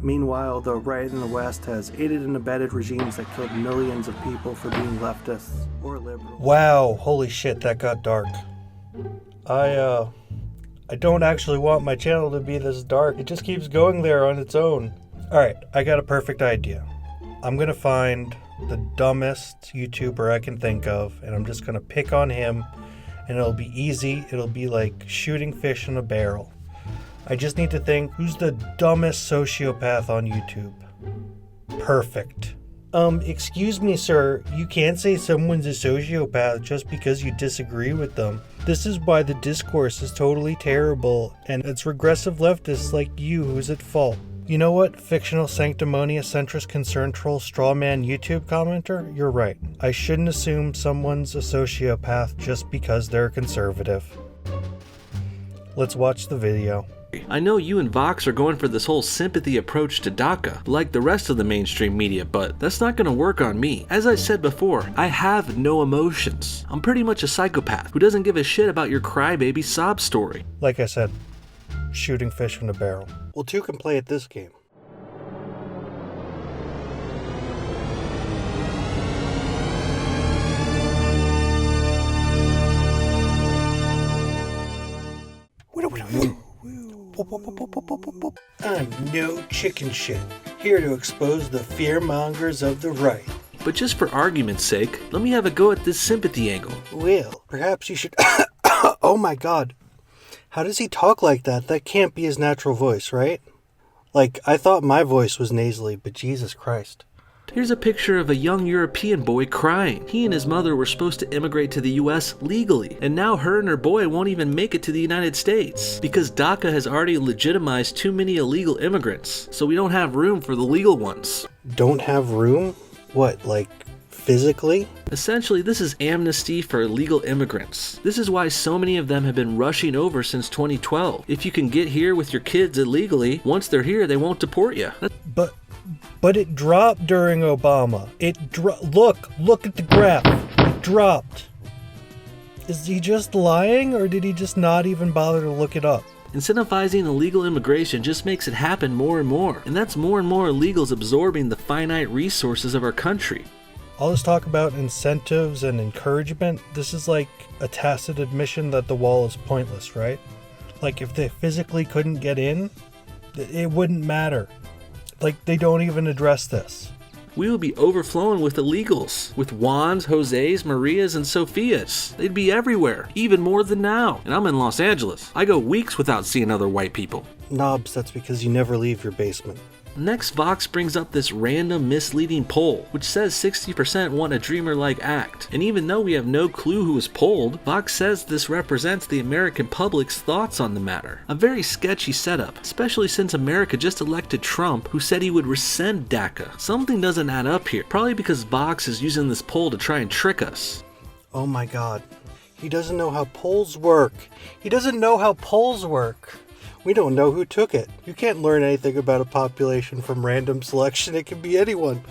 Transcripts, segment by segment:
Meanwhile, the right and the West has aided and abetted regimes that killed millions of people for being leftists or liberals. Wow, holy shit, that got dark. I don't actually want my channel to be this dark. It just keeps going there on its own. Alright, I got a perfect idea. I'm gonna find the dumbest YouTuber I can think of, and I'm just gonna pick on him, and it'll be easy. It'll be like shooting fish in a barrel. I just need to think, who's the dumbest sociopath on YouTube? Perfect. Excuse me, sir. You can't say someone's a sociopath just because you disagree with them. This is why the discourse is totally terrible, and it's regressive leftists like you who's at fault. You know what, fictional sanctimonious centrist concern troll strawman YouTube commenter? You're right. I shouldn't assume someone's a sociopath just because they're conservative. Let's watch the video. I know you and Vox are going for this whole sympathy approach to DACA, like the rest of the mainstream media, but that's not going to work on me. As I said before, I have no emotions. I'm pretty much a psychopath who doesn't give a shit about your crybaby sob story. Like I said, shooting fish in a barrel. Well, two can play at this game. I'm no chicken shit, here to expose the fearmongers of the right. But just for argument's sake, let me have a go at this sympathy angle. Well, perhaps you should... Oh my god. How does he talk like that? That can't be his natural voice, right? Like, I thought my voice was nasally, but Jesus Christ. Here's a picture of a young European boy crying. He and his mother were supposed to immigrate to the US legally, and now her and her boy won't even make it to the United States because DACA has already legitimized too many illegal immigrants, so we don't have room for the legal ones. Don't have room? What, like physically? Essentially, this is amnesty for illegal immigrants. This is why so many of them have been rushing over since 2012. If you can get here with your kids illegally, once they're here, they won't deport you. But it dropped during Obama. Look at the graph. It dropped. Is he just lying, or did he just not even bother to look it up? Incentivizing illegal immigration just makes it happen more and more, and that's more and more illegals absorbing the finite resources of our country. All this talk about incentives and encouragement, this is like a tacit admission that the wall is pointless, right? Like, if they physically couldn't get in, it wouldn't matter. Like, they don't even address this. We would be overflowing with illegals, with Juans, Jose's, Marias, and Sophias. They'd be everywhere, even more than now. And I'm in Los Angeles. I go weeks without seeing other white people. Knobs, that's because you never leave your basement. Next, Vox brings up this random misleading poll, which says 60% want a Dreamer-like act. And even though we have no clue who was polled, Vox says this represents the American public's thoughts on the matter. A very sketchy setup, especially since America just elected Trump, who said he would rescind DACA. Something doesn't add up here, probably because Vox is using this poll to try and trick us. Oh my god. He doesn't know how polls work. He doesn't know how polls work. We don't know who took it. You can't learn anything about a population from random selection. It can be anyone.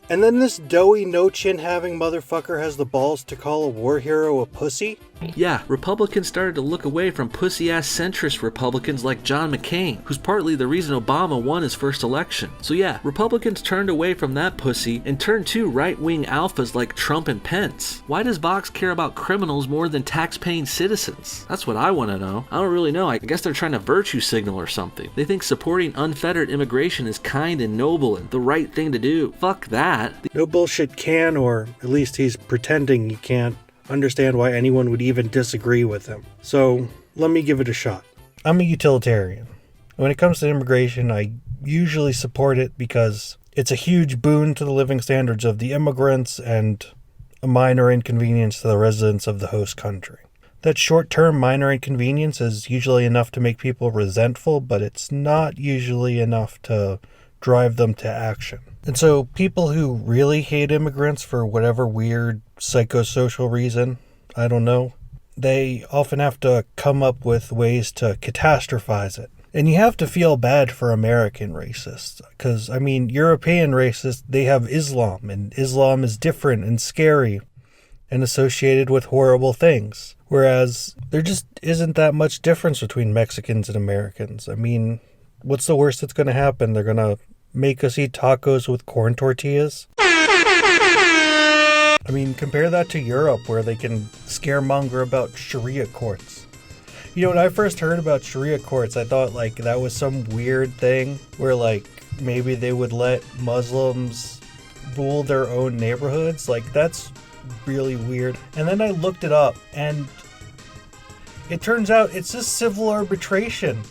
And then this doughy, no-chin-having motherfucker has the balls to call a war hero a pussy? Yeah, Republicans started to look away from pussy-ass centrist Republicans like John McCain, who's partly the reason Obama won his first election. So yeah, Republicans turned away from that pussy and turned to right-wing alphas like Trump and Pence. Why does Vox care about criminals more than tax-paying citizens? That's what I want to know. I don't really know. I guess they're trying to virtue signal or something. They think supporting unfettered immigration is kind and noble and the right thing to do. Fuck that. No bullshit can, or at least he's pretending he can't, understand why anyone would even disagree with him. So, let me give it a shot. I'm a utilitarian. When it comes to immigration, I usually support it because it's a huge boon to the living standards of the immigrants and a minor inconvenience to the residents of the host country. That short-term minor inconvenience is usually enough to make people resentful, but it's not usually enough to drive them to action. And so people who really hate immigrants for whatever weird psychosocial reason, I don't know, they often have to come up with ways to catastrophize it. And you have to feel bad for American racists, because, I mean, European racists, they have Islam, and Islam is different and scary and associated with horrible things. Whereas there just isn't that much difference between Mexicans and Americans. I mean, What's the worst that's going to happen? They're going to make us eat tacos with corn tortillas? I mean, compare that to Europe, where they can scaremonger about Sharia courts. You know, when I first heard about Sharia courts, I thought, like, that was some weird thing where, like, maybe they would let Muslims rule their own neighborhoods. Like, that's really weird. And then I looked it up, and it turns out it's just civil arbitration.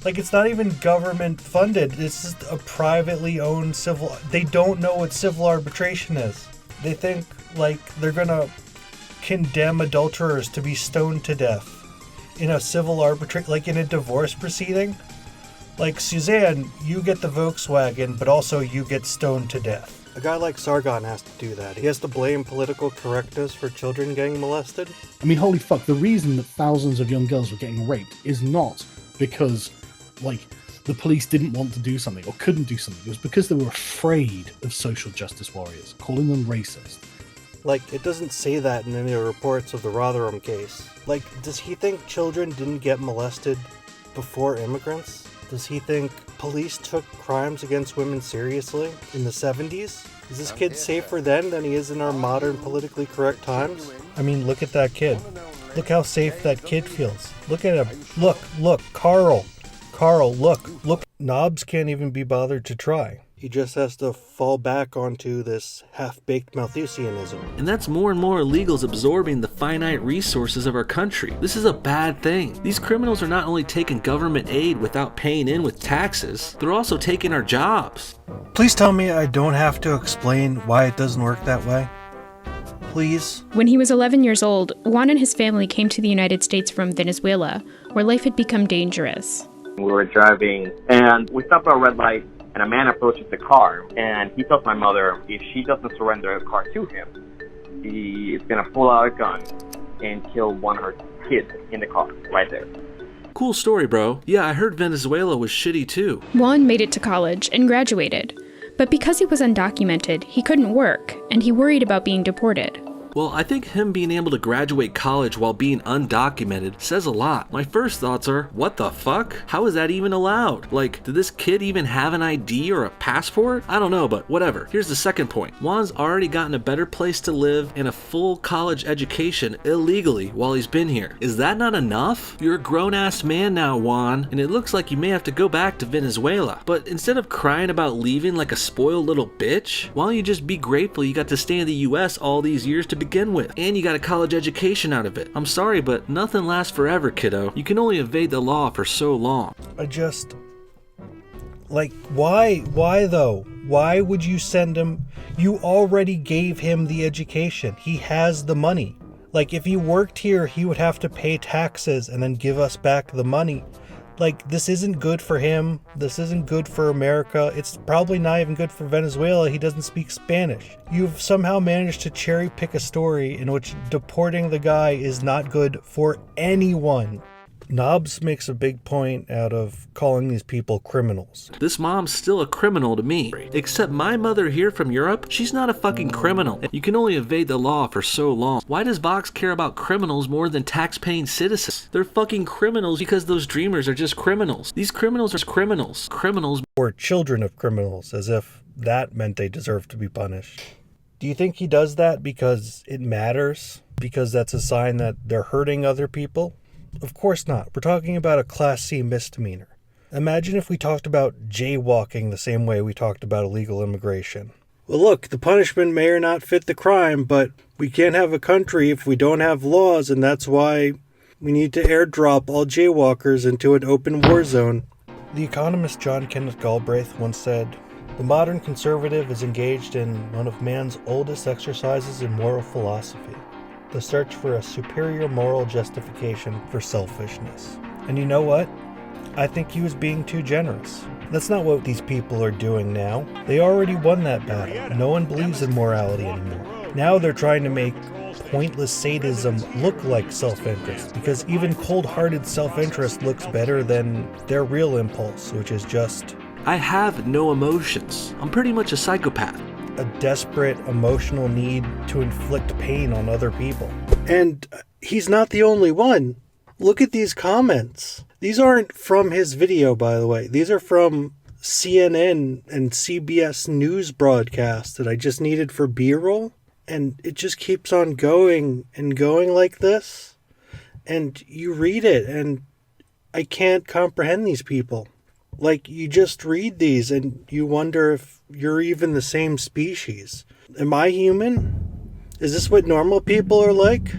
Like, it's not even government funded. It's just a privately owned civil... They don't know what civil arbitration is. They think, like, they're gonna condemn adulterers to be stoned to death in a civil arbitration, like in a divorce proceeding. Like, Suzanne, you get the Volkswagen, but also you get stoned to death. A guy like Sargon has to do that. He has to blame political correctness for children getting molested. I mean, holy fuck, the reason that thousands of young girls were getting raped is not because, like, the police didn't want to do something or couldn't do something. It was because they were afraid of social justice warriors, calling them racist. Like, it doesn't say that in any of the reports of the Rotherham case. Like, does he think children didn't get molested before immigrants? Does he think police took crimes against women seriously in the 70s? Is this kid safer then than he is in our modern politically correct times? I mean, look at that kid. Look how safe that kid feels. Look at him. Look, Carl, look. Knobs can't even be bothered to try. He just has to fall back onto this half-baked Malthusianism. And that's more and more illegals absorbing the finite resources of our country. This is a bad thing. These criminals are not only taking government aid without paying in with taxes, they're also taking our jobs. Please tell me I don't have to explain why it doesn't work that way. Please. When he was 11 years old, Juan and his family came to the United States from Venezuela, where life had become dangerous. We were driving, and we stopped at a red light, and a man approaches the car, and he tells my mother if she doesn't surrender the car to him, he is going to pull out a gun and kill one of her kids in the car, right there. Cool story, bro. Yeah, I heard Venezuela was shitty too. Juan made it to college and graduated, but because he was undocumented, he couldn't work, and he worried about being deported. Well, I think him being able to graduate college while being undocumented says a lot. My first thoughts are, what the fuck? How is that even allowed? Like, did this kid even have an ID or a passport? I don't know, but whatever. Here's the second point. Juan's already gotten a better place to live and a full college education illegally while he's been here. Is that not enough? You're a grown-ass man now, Juan, and it looks like you may have to go back to Venezuela. But instead of crying about leaving like a spoiled little bitch, why don't you just be grateful you got to stay in the US all these years to begin with, and you got a college education out of it. I'm sorry, but nothing lasts forever, kiddo. You can only evade the law for so long. Why though? Why would you send him? You already gave him the education. He has the money. Like, if he worked here, he would have to pay taxes and then give us back the money. Like, this isn't good for him. This isn't good for America. It's probably not even good for Venezuela. He doesn't speak Spanish. You've somehow managed to cherry pick a story in which deporting the guy is not good for anyone. Knobs makes a big point out of calling these people criminals. This mom's still a criminal to me. Except my mother here from Europe, she's not a fucking criminal. You can only evade the law for so long. Why does Vox care about criminals more than tax-paying citizens? They're fucking criminals because those dreamers are just criminals. These criminals are criminals. Criminals. Or children of criminals, as if that meant they deserve to be punished. Do you think he does that because it matters? Because that's a sign that they're hurting other people? Of course not. We're talking about a Class C misdemeanor. Imagine if we talked about jaywalking the same way we talked about illegal immigration. Well, look, the punishment may or not fit the crime, but we can't have a country if we don't have laws, and that's why we need to airdrop all jaywalkers into an open war zone. The economist John Kenneth Galbraith once said, "The modern conservative is engaged in one of man's oldest exercises in moral philosophy, the search for a superior moral justification for selfishness." And you know what? I think he was being too generous. That's not what these people are doing now. They already won that battle. No one believes in morality anymore. Now they're trying to make pointless sadism look like self-interest, because even cold-hearted self-interest looks better than their real impulse, which is just... I have no emotions. I'm pretty much a psychopath. A desperate emotional need to inflict pain on other people. And he's not the only one. Look at these comments. These aren't from his video, by the way. These are from CNN and CBS News broadcasts that I just needed for B-roll. And it just keeps on going and going like this. And you read it, and I can't comprehend these people. Like, you just read these, and you wonder if you're even the same species. Am I human? Is this what normal people are like?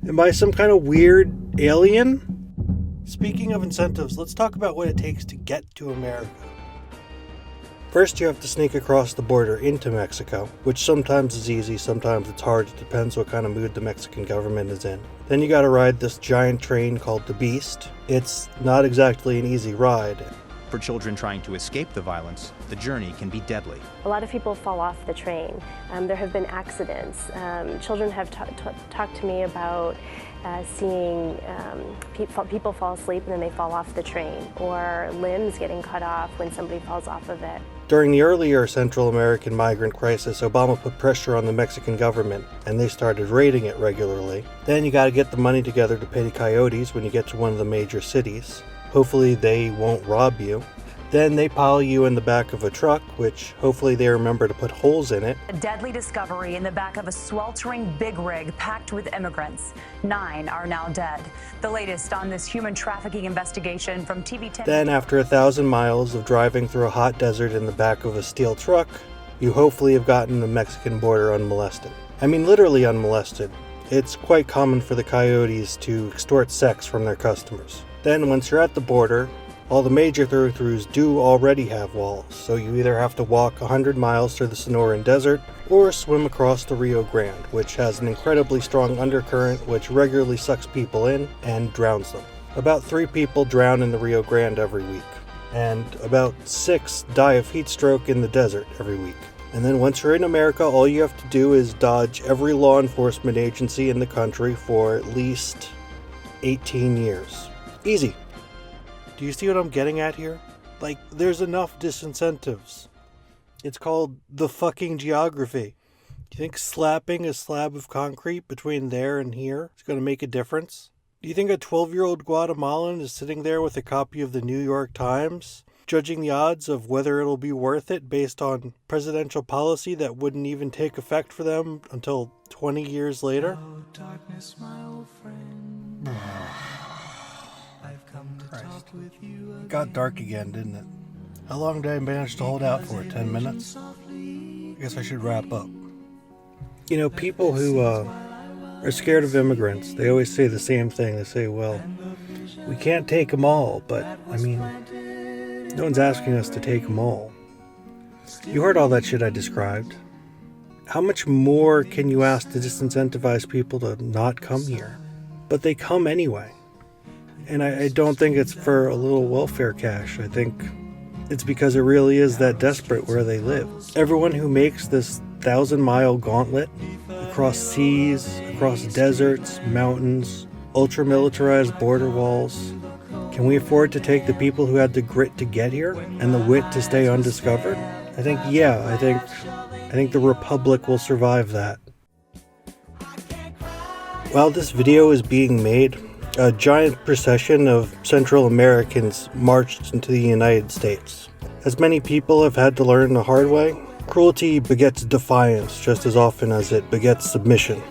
Am I some kind of weird alien? Speaking of incentives, let's talk about what it takes to get to America. First, you have to sneak across the border into Mexico, which sometimes is easy, sometimes it's hard. It depends what kind of mood the Mexican government is in. Then you gotta ride this giant train called the Beast. It's not exactly an easy ride. For children trying to escape the violence, the journey can be deadly. A lot of people fall off the train. There have been accidents. Children have talked to me about seeing people fall asleep and then they fall off the train, or limbs getting cut off when somebody falls off of it. During the earlier Central American migrant crisis, Obama put pressure on the Mexican government, and they started raiding it regularly. Then you gotta get the money together to pay the coyotes when you get to one of the major cities. Hopefully they won't rob you. Then they pile you in the back of a truck, which hopefully they remember to put holes in it. A deadly discovery in the back of a sweltering big rig packed with immigrants. 9 are now dead. The latest on this human trafficking investigation from TV10. Then after 1,000 miles of driving through a hot desert in the back of a steel truck, you hopefully have gotten the Mexican border unmolested. I mean literally unmolested. It's quite common for the coyotes to extort sex from their customers. Then once you're at the border, all the major thoroughfares do already have walls, so you either have to walk 100 miles through the Sonoran Desert or swim across the Rio Grande, which has an incredibly strong undercurrent which regularly sucks people in and drowns them. About 3 people drown in the Rio Grande every week, and about 6 die of heat stroke in the desert every week. And then once you're in America, all you have to do is dodge every law enforcement agency in the country for at least 18 years. Easy. Do you see what I'm getting at here? Like, there's enough disincentives. It's called the fucking geography. Do you think slapping a slab of concrete between there and here is going to make a difference? Do you think a 12-year-old Guatemalan is sitting there with a copy of the New York Times, judging the odds of whether it'll be worth it based on presidential policy that wouldn't even take effect for them until 20 years later? Oh, darkness, my old friend. It got dark again, didn't it? How long did I manage to hold out for? 10 minutes? I guess I should wrap up. You know, people who are scared of immigrants, they always say the same thing. They say, well, we can't take them all, but, I mean, no one's asking us to take them all. You heard all that shit I described. How much more can you ask to disincentivize people to not come here? But they come anyway. And I don't think it's for a little welfare cash. I think it's because it really is that desperate where they live. Everyone who makes this 1,000-mile gauntlet across seas, across deserts, mountains, ultra-militarized border walls, can we afford to take the people who had the grit to get here and the wit to stay undiscovered? I think, yeah, I think the Republic will survive that. While this video is being made, a giant procession of Central Americans marched into the United States. As many people have had to learn the hard way, cruelty begets defiance just as often as it begets submission.